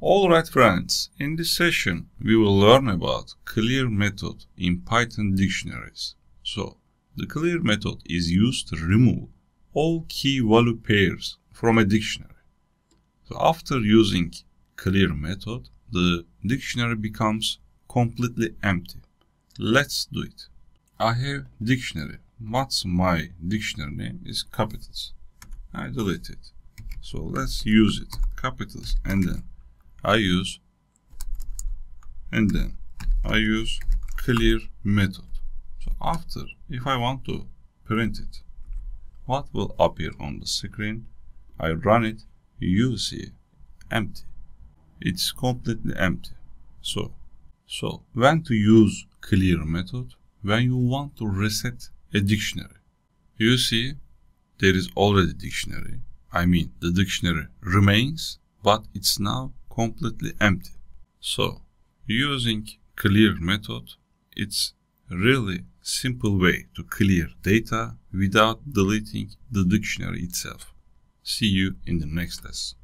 Alright friends, in this session we will learn about clear method in Python dictionaries. So, the clear method is used to remove all key value pairs from a dictionary. So after using clear method, the dictionary becomes completely empty. Let's do it. I have dictionary. What's my dictionary name is capitals. I delete it. So let's use it. Capitals and then I use clear method. So after, if I want to print it, what will appear on the screen? I run it, you see empty. It's completely empty. So when to use clear method? When you want to reset a dictionary. You see there is already dictionary. I mean the dictionary remains, but it's now completely empty. So using clear method, it's really simple way to clear data without deleting the dictionary itself. See you in the next lesson.